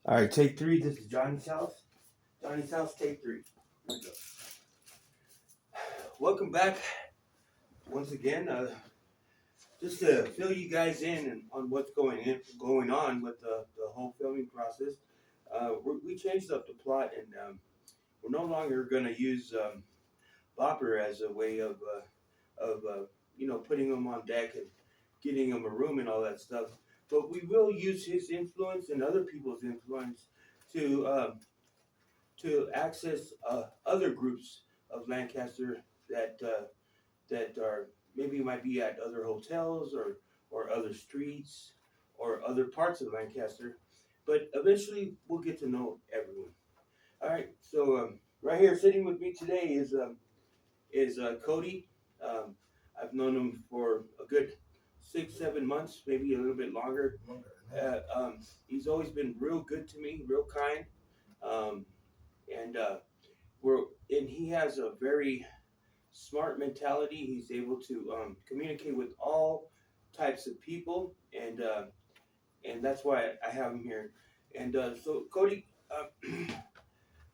All right, take three. This is Johnny's house. Johnny's house, take three. Here we go. Welcome back once again. Just to fill you guys in on what's going on with the whole filming process. We changed up the plot, and we're no longer going to use Bopper as a way of putting him on deck and getting him a room and all that stuff. But we will use his influence and other people's influence to access other groups of Lancaster that are maybe might be at other hotels or other streets or other parts of Lancaster. But eventually, we'll get to know everyone. All right. So right here, sitting with me today is Cody. Um, I've known him for a good 6, 7 months, maybe a little bit longer. He's always been real good to me, real kind. Um, and we're and he has a very smart mentality. He's able to communicate with all types of people, and that's why I have him here. And so, Cody,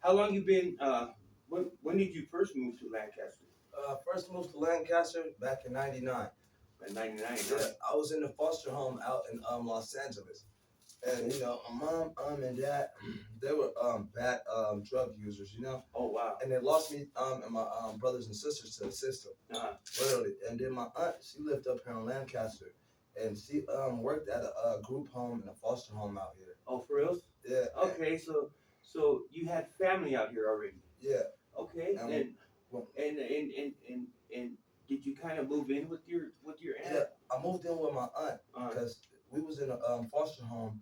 how long you been? When did you first move to Lancaster? First moved to Lancaster back in '99. In '99. Yeah, I was in a foster home out in Los Angeles, and my mom, and dad, they were bad drug users, Oh wow. and they lost me and my brothers and sisters to the system, Uh-huh. literally. And then my aunt, she lived up here in Lancaster, and she worked at a group home and a foster home out here. Oh, for real? Yeah. Okay, so you had family out here already. Yeah. Okay, and did you kind of move in with your aunt? Yeah, I moved in with my aunt Uh, because we was in a foster home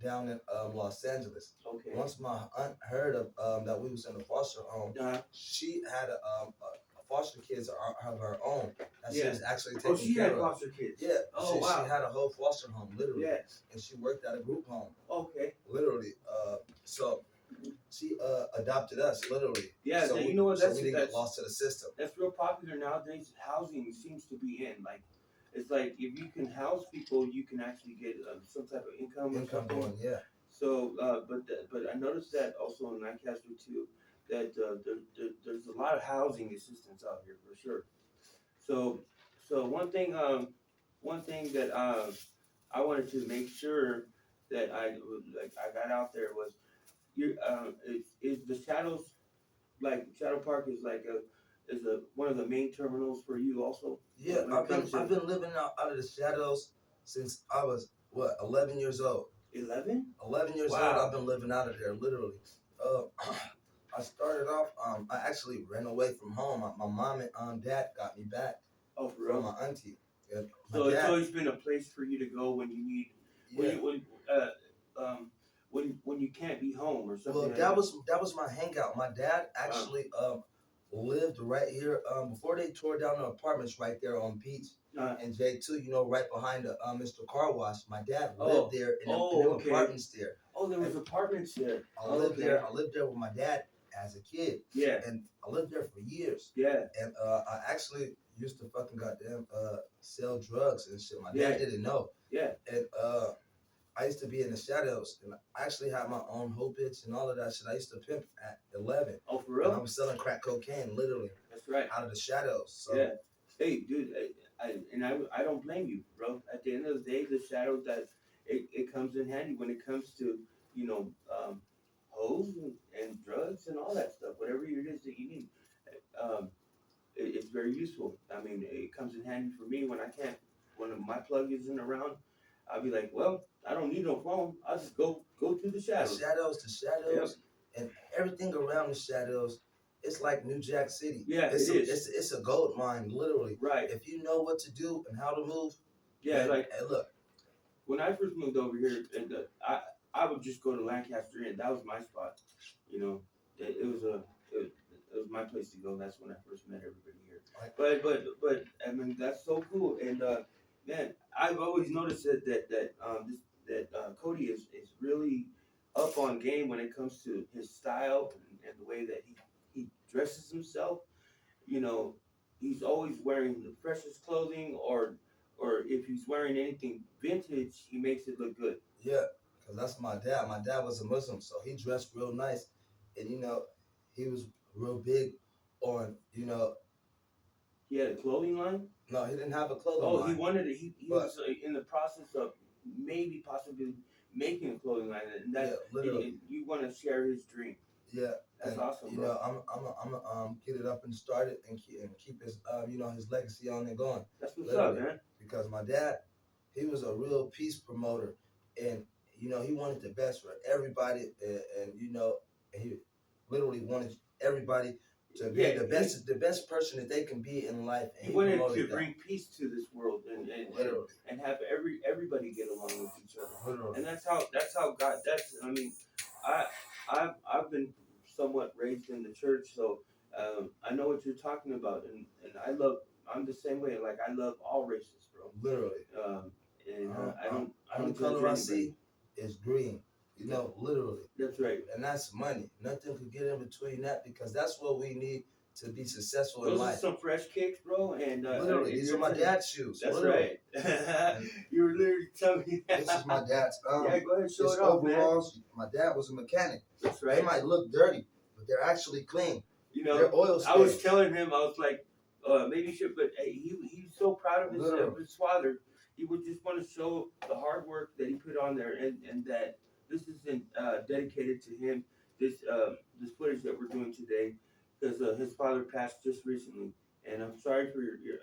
down in Los Angeles. okay. Once my aunt heard of that we was in a foster home, she had a foster kids of her own that she was actually taking she care had of. foster kids. Yeah. Oh she wow. had a whole foster home, literally. Yeah. And she worked at a group home, Okay. literally. So she adopted us, literally. Yeah. So you know what? so we didn't get lost to the system. That's real popular nowadays. Housing seems to be in like. It's like if you can house people, you can actually get some type of income. Income going, yeah. So, but I noticed that also in Lancaster too, that there's a lot of housing assistance out here for sure. So, one thing that I wanted to make sure that I got out there was you is the Shadows, like Shadow Park is like a one of the main terminals for you also. Yeah, I've been living out of the Shadows since I was 11 years old. 11? 11 years old. I've been living out of there, literally. I started off. I actually ran away from home. My mom and dad got me back. Oh, for from real? my auntie. Yeah, so it's always been a place for you to go when you need. Yeah. When you can't be home or something. Well, that was my hangout. My dad actually lived right here before they tore down the apartments right there on Beach and J2. Right behind the Mr. Car Wash. My dad lived there in them apartments there. Oh, there was apartments there. I lived there. I lived there with my dad as a kid. Yeah. And I lived there for years. Yeah. And I actually used to fucking goddamn sell drugs and shit. My dad didn't know. Yeah. And I used to be in the Shadows, and I actually had my own hoe bitch and all of that shit. I used to pimp at 11. Oh, for real? And I was selling crack cocaine, literally. That's right. Out of the Shadows. So. Yeah. Hey, dude, I don't blame you, bro. At the end of the day, the Shadows, that it comes in handy when it comes to hoes and drugs and all that stuff. Whatever it is that you need, it's very useful. I mean, it comes in handy for me when my plug isn't around. I'll be like, well, I don't need no phone. I'll just go to the Shadows. The Shadows, and everything around the Shadows. It's like New Jack City. Yeah, it's a gold mine, literally. Right. If you know what to do and how to move. Yeah, and look. When I first moved over here, and I would just go to Lancaster, and that was my spot. It was my place to go. That's when I first met everybody here. But I mean, that's so cool. And man, I've always noticed that Cody is really up on game when it comes to his style and the way that he dresses himself. He's always wearing the freshest clothing, or if he's wearing anything vintage, he makes it look good. Yeah, because that's my dad. My dad was a Muslim, so he dressed real nice, and he was real big on He had a clothing line. No, he didn't have a clothing Oh, line. he wanted it. He was in the process of maybe possibly making a clothing line, and that literally. you want to share his dream. Yeah, that's and, awesome, bro. I'm get it up and started and keep his his legacy on and going. That's what's literally. up, man. Because my dad, he was a real peace promoter, and he wanted the best for everybody, and he literally wanted everybody to be the best person that they can be in life. And he wanted to bring peace to this world and have everybody get along with each other. Literally. And that's how God. I've been somewhat raised in the church, so I know what you're talking about, and I'm the same way. Like, I love all races, bro. Literally. I don't color I see is green. Literally. That's right. And that's money. Nothing could get in between that, because that's what we need to be successful in life. Those are some fresh kicks, bro. And literally, these are my dad's shoes. That's literally. Right. You were literally telling me that. This is my dad's. Yeah, go ahead, show it off, overalls. Man. My dad was a mechanic. That's right. They might look dirty, but they're actually clean. They're oil stains. I was telling him, I was like, maybe you should, but hey, he's so proud of his father. He would just want to show the hard work that he put on there, and that this isn't dedicated to him. This footage that we're doing today, because his father passed just recently, and I'm sorry for your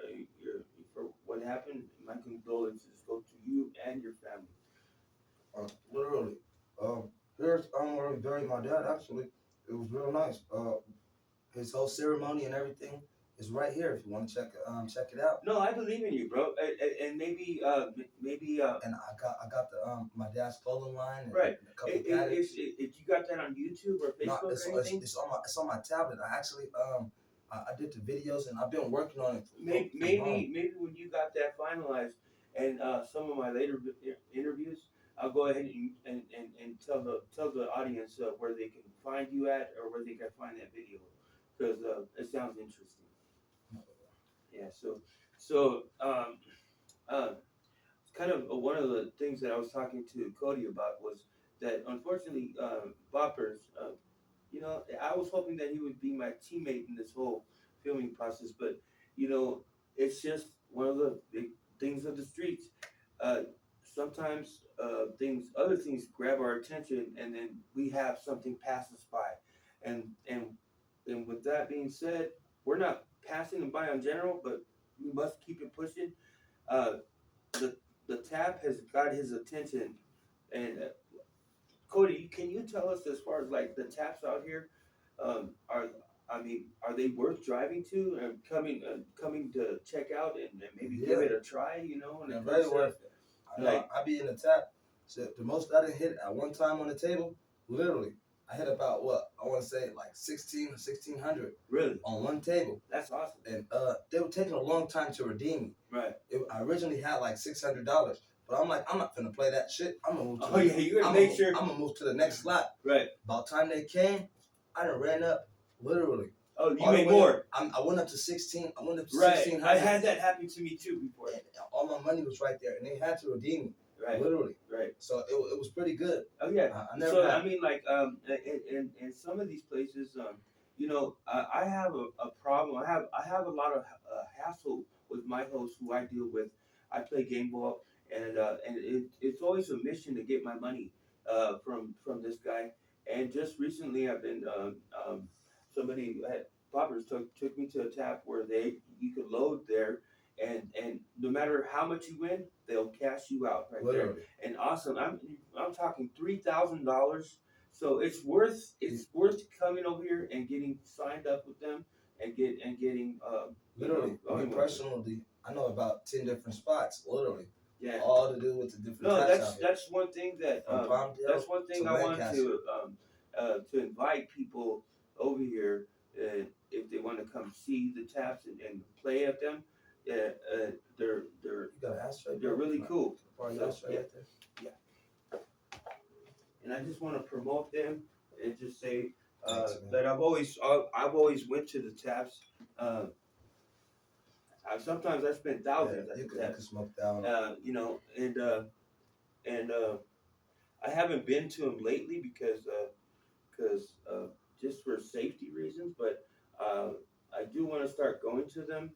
for what happened. My condolences go to you and your family. Literally. Here's where we buried my dad. Actually, it was real nice. His whole ceremony and everything is right here. If you want to check it out. No, I believe in you, bro. And maybe. And I got the my dad's clothing line. And, right. And a couple if you got that on YouTube or Facebook or anything? It's on my tablet. I actually I did the videos, and I've been working on it. Maybe when you got that finalized, and some of my later interviews, I'll go ahead and tell the audience where they can find you at, or where they can find that video, because it sounds interesting. Yeah. So kind of one of the things that I was talking to Cody about was that, unfortunately, Boppers, I was hoping that he would be my teammate in this whole filming process, but it's just one of the big things of the streets. Sometimes other things grab our attention, and then we have something pass us by, and with that being said, we're not passing them by on general, but we must keep it pushing. The tap has got his attention, and Cody, can you tell us, as far as like the taps out here, are they worth driving to and coming to check out and maybe give it a try? And very worth it. I be in the tap. So the most I done hit at one time on the table, literally, I hit about I want to say like 1600. Really? On one table. That's awesome. And they were taking a long time to redeem me. Right. I originally had like $600, but I'm like, I'm not gonna play that shit. I'm gonna move. You're gonna make sure. I'm gonna move to the next slot. Right. About time they came, I done ran up literally. Oh, you made more. I went up to 16. I went up to right. 1600. I had that happen to me too before. And all my money was right there, and they had to redeem me. Right. Literally. Right. So it was pretty good. Oh yeah. I mean, like, in some of these places, I have a problem. I have a lot of hassle with my host, who I deal with. I play game ball, and it's always a mission to get my money from this guy. And just recently, I've been somebody at Poppers took me to a tap where you could load there. And no matter how much you win, they'll cash you out right there. And awesome, I'm talking $3,000. So it's worth coming over here and getting signed up with them and getting literally. Me personally, I know about 10 different spots. Literally. Yeah. All to do with the different. No, that's one thing that that's one thing I want to invite people over here, if they want to come see the taps and play at them. They're really cool. Yeah. And I just want to promote them and just say that I've always went to the taps. Sometimes I spent thousands. You could smoke down. And I haven't been to them lately because just for safety reasons, but uh, I do want to start going to them,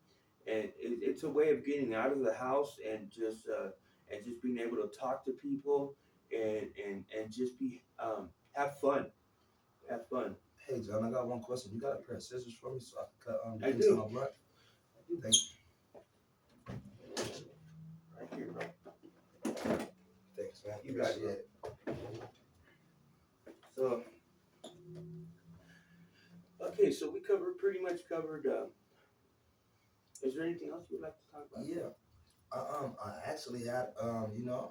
and it's a way of getting out of the house and just being able to talk to people and just be have fun, have fun. Hey, John, I got one question. You got a pair of scissors for me so I can cut the I ends of do. my blunt? I do. Thank you. Right here, bro. Thanks, man. You got it, Appreciate bro. it. So okay, so we covered pretty much covered. Is there anything else you'd like to talk about? Yeah. I actually had, I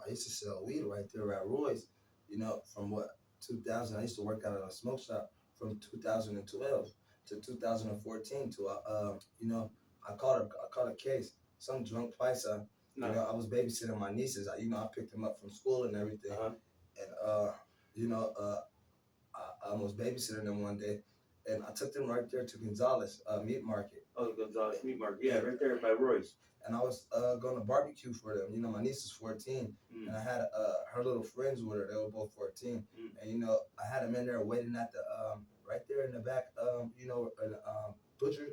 used to sell weed right there at Roy's, from what 2000. I used to work out at a smoke shop from 2012 to 2014 to, I caught a case. Some drunk paisa, No. I was babysitting my nieces. I picked them up from school and everything, Uh-huh. and you know, I was babysitting them one day, and I took them right there to Gonzales Meat Market. Oh, Gonzalez Meat Market. Yeah, And right there by Roy's. and I was going to barbecue for them. My niece is 14, and I had her little friends with her. They were both 14, and I had them in there waiting at the right there in the back, butcher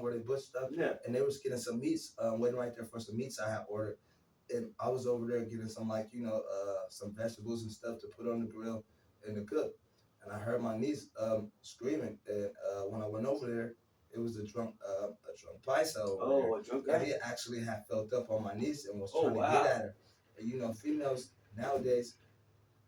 where they butcher stuff, Yeah. and they was getting some meats, waiting right there for some meats I had ordered, and I was over there getting some some vegetables and stuff to put on the grill and to cook, and I heard my niece screaming, and when I went over there, it was a drunk paisa over there. Oh, a drunk And guy. he actually had felt up on my niece and was Oh, trying to get wow. at her. And females nowadays,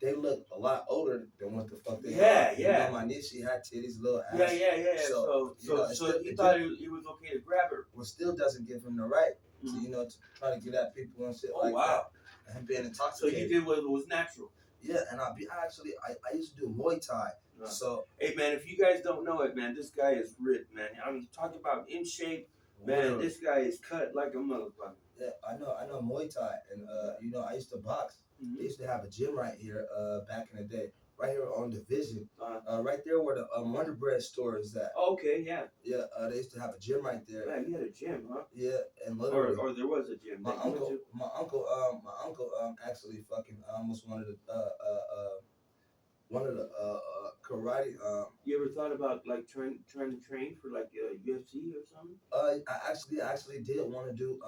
they look a lot older than what the fuck they Yeah, are. yeah. My niece, she had titties, little ass. Yeah. So, So he thought it was okay to grab her. well, still doesn't give him the right to, Mhm. to try to get at people and shit Oh, like wow. that. And being So intoxicated. you did what was natural. Yeah, and I used to do Muay Thai. So, hey man, if you guys don't know it, man, this guy is ripped, man. I mean, talk about in shape, man. literally, This guy is cut like a motherfucker. yeah, I know Muay Thai, and I used to box. They used to have a gym right here, back in the day, right here on Division, right there where the Wonder Bread store is at. Oh, okay, yeah. Yeah, they used to have a gym right there. Man, you had a gym, huh? Yeah, and literally, or there was a gym. My uncle actually fucking almost wanted karate. You ever thought about like trying to train for like UFC or something? I actually did want to do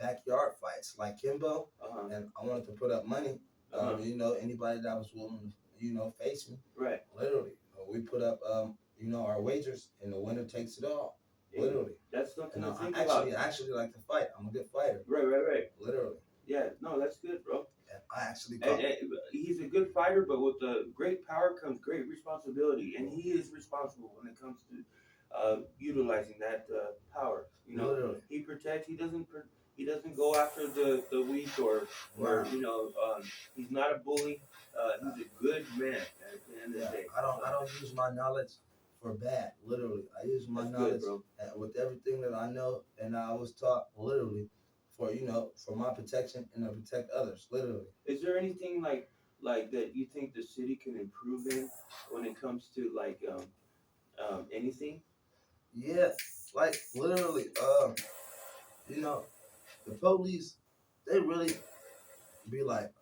backyard fights like Kimbo, and I wanted to put up money. Anybody that was willing to face me. Right. Literally, we put up our wagers, and the winner takes it all. Literally. That's something to think about. about. I actually like to fight. I'm a good fighter. Right. Literally. Yeah, no, that's good, bro. And I actually he's a good fighter, but with the great power comes great responsibility, and he is responsible when it comes to utilizing that power. Literally. He protects. He doesn't go after the weak or he's not a bully. He's a good man at the end of the day. I don't use my knowledge for bad. Literally, I use my knowledge with everything that I know, and I was taught literally for my protection and to protect others. Literally. Is there anything like that you think the city can improve in when it comes to like anything? Yeah, like literally, the police, they really be like,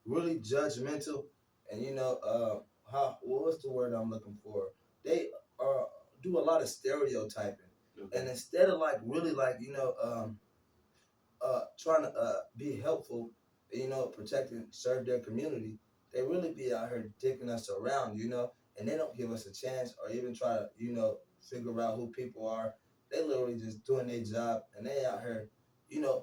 really judgmental, and what's the word I'm looking for? They do a lot of stereotyping, and instead of like really like trying to be helpful, protect and serve their community, they really be out here dicking us around, and they don't give us a chance or even try to, figure out who people are. They literally just doing their job, and they out here,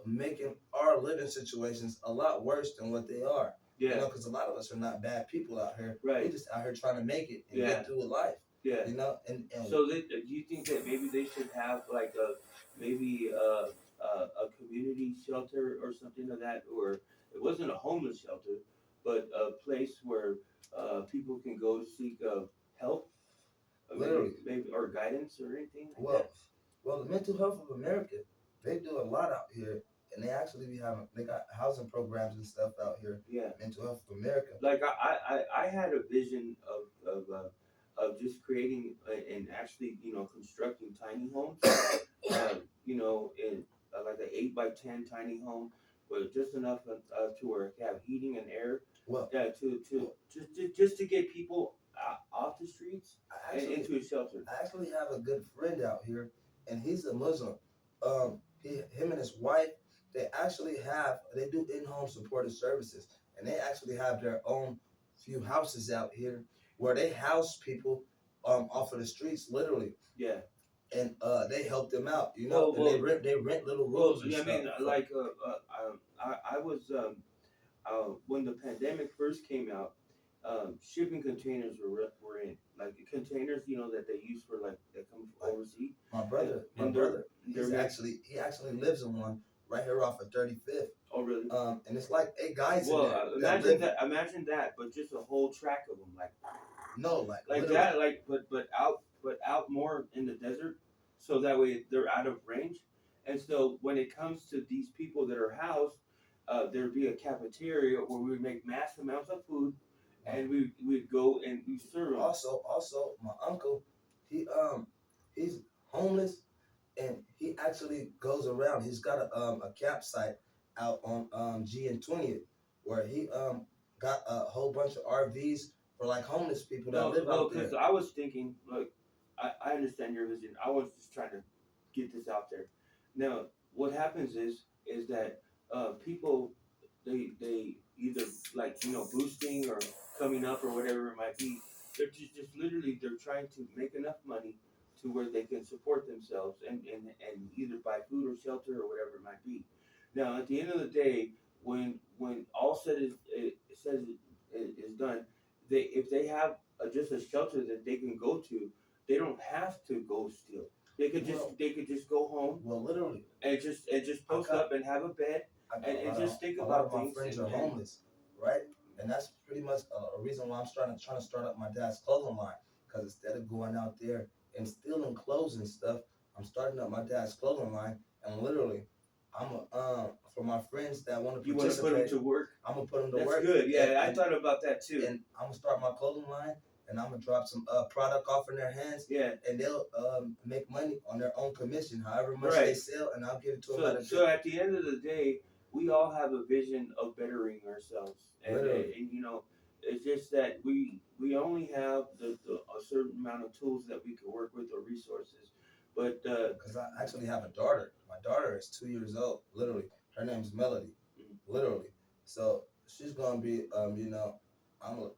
making our living situations a lot worse than what they are. Yeah. Because a lot of us are not bad people out here. Right. We just out here trying to make it and get through life. Yeah. And so do you think that maybe they should have like a community shelter or something of that, or it wasn't a homeless shelter, but a place where people can go seek help, literally, maybe or guidance or anything like well, that? Well, the mental health of America, they do a lot out here, and they got housing programs and stuff out here. Yeah. Mental health of America. Like I had a vision of just creating and actually constructing tiny homes, in like an 8 by 10 tiny home, but just enough to where it have heating and air, Well, just to get people off the streets and into a shelter. I actually have a good friend out here, and he's a Muslim. Him and his wife, they do in-home supportive services, and they actually have their own few houses out here where they house people off of the streets, literally. Yeah. And they help them out, you know. And they rent little rooms and I stuff. mean, like I was when the pandemic first came out, shipping containers were in, like the containers, you know, that they use for like that come from overseas. My brother, he actually lives in one right here off of 35th. Oh, really? And it's like 8 guys in Well, there. imagine that, but just a whole track of them, like No, like that, like but out more in the desert, so that way they're out of range. And so when it comes to these people that are housed, there'd be a cafeteria where we would make mass amounts of food, and we'd go and we serve them. Also, my uncle, he he's homeless, and he actually goes around. He's got a campsite out on G and 20th, where he got a whole bunch of RVs for like homeless people that live out there. Because I was thinking, look, I understand your vision. I was just trying to get this out there. Now, what happens is that people they either, like, you know, boosting or coming up or whatever it might be. They're just literally they're trying to make enough money to where they can support themselves and either buy food or shelter or whatever it might be. Now, at the end of the day, when all is done, they if they have just a shelter that they can go to, they don't have to go steal. They could just go home. Well, literally, and just post up and have a bed and just think about things. A lot of my friends are homeless, right? And that's pretty much a reason why I'm trying to start up my dad's clothing line. Because instead of going out there and stealing clothes and stuff, I'm starting up my dad's clothing line, and literally, I'm for my friends that want to participate. You want to put them to work? I'm gonna put them to That's work. That's good. Yeah, I thought about that too. And I'm gonna start my clothing line, and I'm gonna drop some product off in their hands. Yeah. And they'll make money on their own commission, however much they sell, and I'll give it to them. So at the end of the day, we all have a vision of bettering ourselves, and you know, it's just that we only have a certain amount of tools that we can work with or resources. But because I actually have a daughter. My daughter is 2 years old. Literally, her name's Melody. Literally, so she's gonna be you know, I'm gonna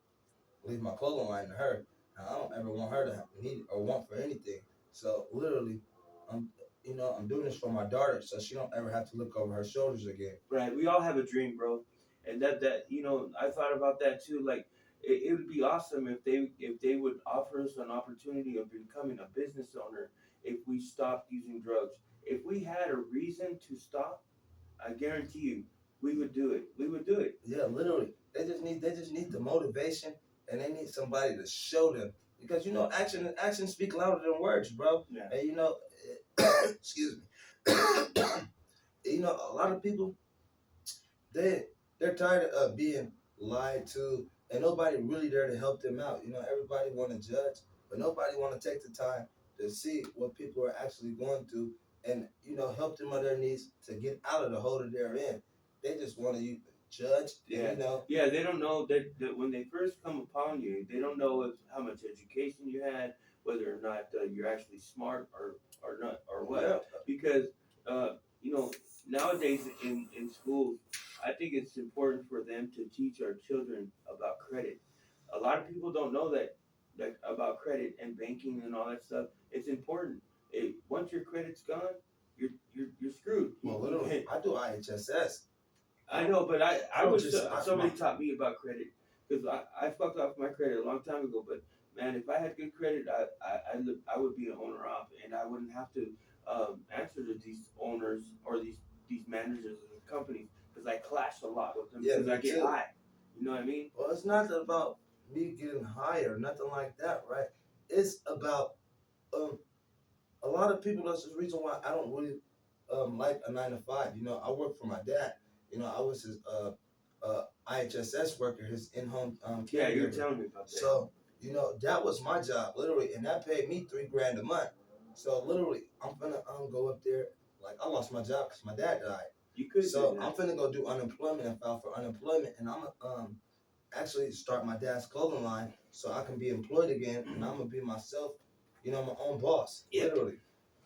leave my clothing line to her. And I don't ever want her to need or want for anything. So literally, I'm doing this for my daughter, so she don't ever have to look over her shoulders again. Right. We all have a dream, bro, and that you know, I thought about that too. Like, it would be awesome if they would offer us an opportunity of becoming a business owner if we stopped using drugs. If we had a reason to stop, I guarantee you, we would do it. We would do it. Yeah, literally. They just need the motivation, and they need somebody to show them, because you know actions speak louder than words, bro. Yeah. And you know, excuse me. You know, a lot of people they're tired of being lied to, and nobody really there to help them out. You know, everybody want to judge, but nobody want to take the time to see what people are actually going through, and you know, help them on their knees to get out of the hole that they're in. They just want to judge. Yeah. And, you know. Yeah, they don't know that when they first come upon you, they don't know how much education you had, whether or not you're actually smart or not or what. Yeah. Because you know, nowadays in schools, I think it's important for them to teach our children about credit. A lot of people don't know that about credit and banking and all that stuff. It's important. Once your credit's gone, you're screwed. Well, literally, I do IHSS. I know, but somebody taught me about credit, because I fucked off my credit a long time ago. But man, if I had good credit, I would be an owner op, and I wouldn't have to answer to these owners or these managers of the companies, because I clash a lot with them because I get high. You know what I mean? Well, it's not about me getting high or nothing like that, right? It's about a lot of people. That's the reason why I don't really like a 9 to 5. You know, I work for my dad. You know, I was his IHSS worker, his in-home caregiver. Yeah, you're telling me about that. So, you know, that was my job, literally, and that paid me $3,000 a month. So, literally, I'm gonna go up there. Like, I lost my job because my dad died. You could. So I'm finna go do unemployment and file for unemployment, and I'm actually start my dad's clothing line so I can be employed again and I'm gonna be myself, my own boss, literally.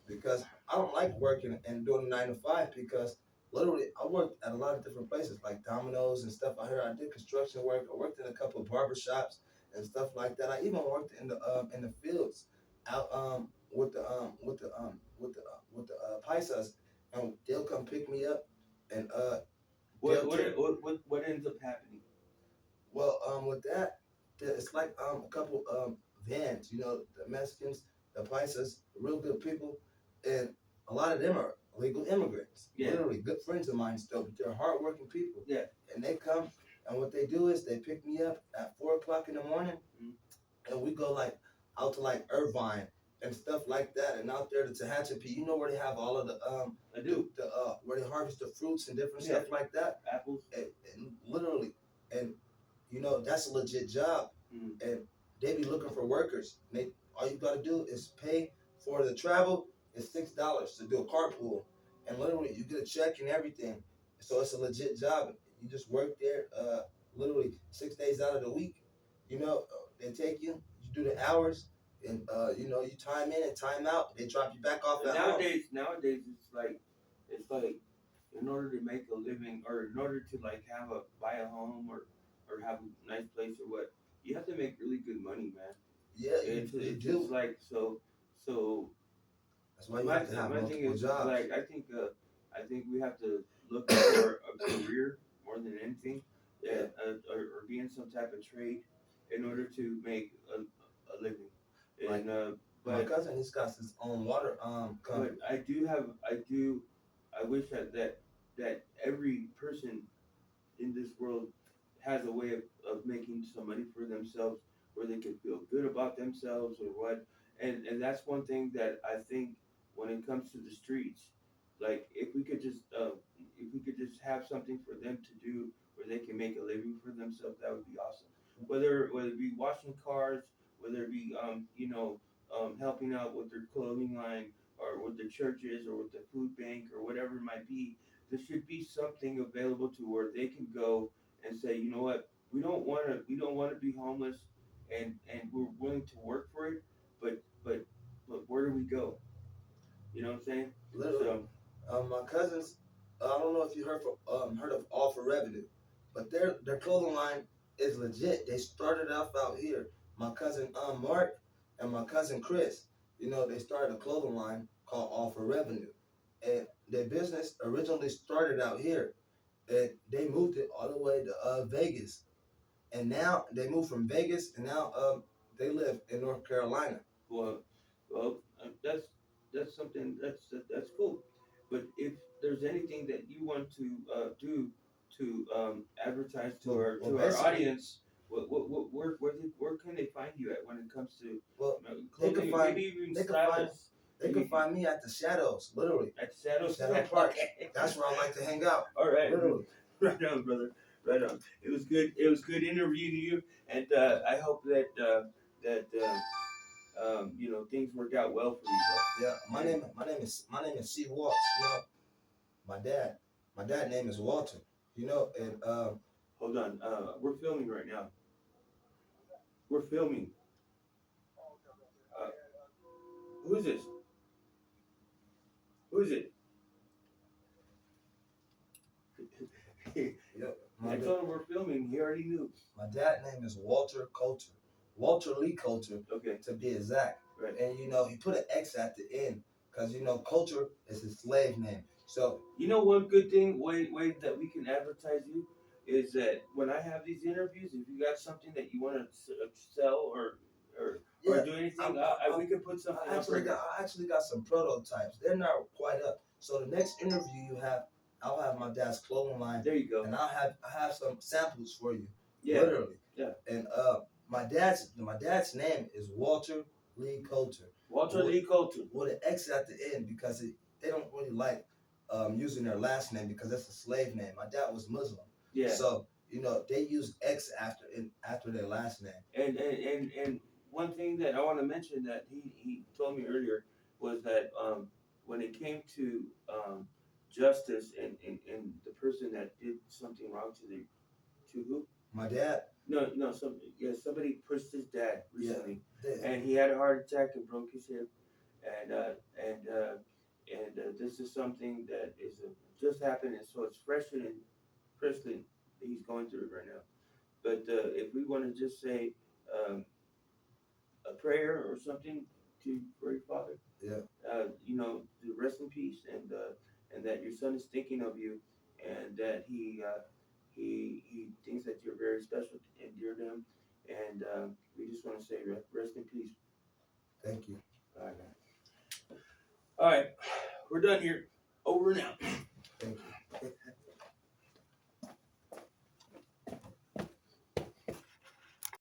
Because I don't like working and doing a 9 to 5 because literally I worked at a lot of different places like Domino's and stuff out here. I did construction work. I worked in a couple of barber shops and stuff like that. I even worked in the fields out with the paisas, and they'll come pick me up and What ends up happening? well, with that, it's like a couple vans. The Mexicans, the Paisas, real good people, and a lot of them are legal immigrants. Yeah. Literally, good friends of mine still, but they're hardworking people. Yeah. And they come, and what they do is they pick me up at 4 o'clock in the morning, and we go like out to like Irvine and stuff like that, and out there to Tehachapi. You know where they have all of the I do. the where they harvest the fruits and different stuff like that. Apples. And literally, and that's a legit job, and they be looking for workers. All you gotta do is pay for the travel. It's $6 to do a carpool, and literally you get a check and everything. So it's a legit job. You just work there, literally 6 days out of the week. They take you, you do the hours, and you time in and time out. They drop you back off at home. Nowadays it's like in order to make a living or in order to like buy a home or have a nice place or what, you have to make really good money, man. Yeah, it's do. just like so. That's why you have to have multiple jobs. Like I think we have to look for a career more than anything, or be in some type of trade in order to make a living. And my cousin, he's got his own water company. But I wish that every person in this world has a way of making some money for themselves where they can feel good about themselves or what. And that's one thing that I think when it comes to the streets, like if we could just have something for them to do where they can make a living for themselves, that would be awesome. Whether it be washing cars, whether it be helping out with their clothing line or with the churches or with the food bank or whatever it might be, there should be something available to where they can go and say, you know what, we don't want to be homeless, and we're willing to work for it, but where do we go? You know what I'm saying? Literally, my cousins. I don't know if you heard of All for Revenue, but their clothing line is legit. They started off out here. My cousin Mark and my cousin Chris. They started a clothing line called All for Revenue, and their business originally started out here, and they moved it all the way to Vegas, and now they moved from Vegas, and now they live in North Carolina. Well, that's something that's cool. But if there's anything that you want to do to advertise to our audience, where can they find you at when it comes to clothing? Maybe even stylists. They can find me at the Shadows, literally. At the Shadows Park. That's where I like to hang out. All right, literally. Right on, brother. Right on. It was good. It was good interviewing you, and I hope that things work out well for you, bro. Yeah, my name is C. Walsh. My dad name is Walter. And hold on. We're filming right now. We're filming. Who is this? Who is it? I told him we're filming. He already knew. My dad's name is Walter Coulter. Walter Lee Coulter, to be exact. Right. And he put an X at the end because Coulter is his slave name. So one good thing, way that we can advertise you is that when I have these interviews, if you got something that you want to sell or do anything, we can put something. I actually got some prototypes. They're not quite up. So the next interview you have, I'll have my dad's clothing line. There you go. And I have some samples for you. Yeah. Literally. Yeah. And my dad's name is Walter Lee Coulter. Walter Lee Coulter. With an X at the end because they don't really like using their last name because that's a slave name. My dad was Muslim. Yeah. So they use X after their last name. And one thing that I want to mention that he told me earlier was that when it came to justice and the person that did something wrong to who? My dad. No. Somebody pushed his dad recently, Yeah. and he had a heart attack and broke his hip, and this is something that is just happened, and so it's freshly he's going through it right now. But if we want to just say um, a prayer or something to for your father, Yeah. to rest in peace, and that your son is thinking of you, and that he thinks that you're very special and dear to him, and we just want to say rest in peace. Thank you. All right, man. All right, we're done here. Over and out.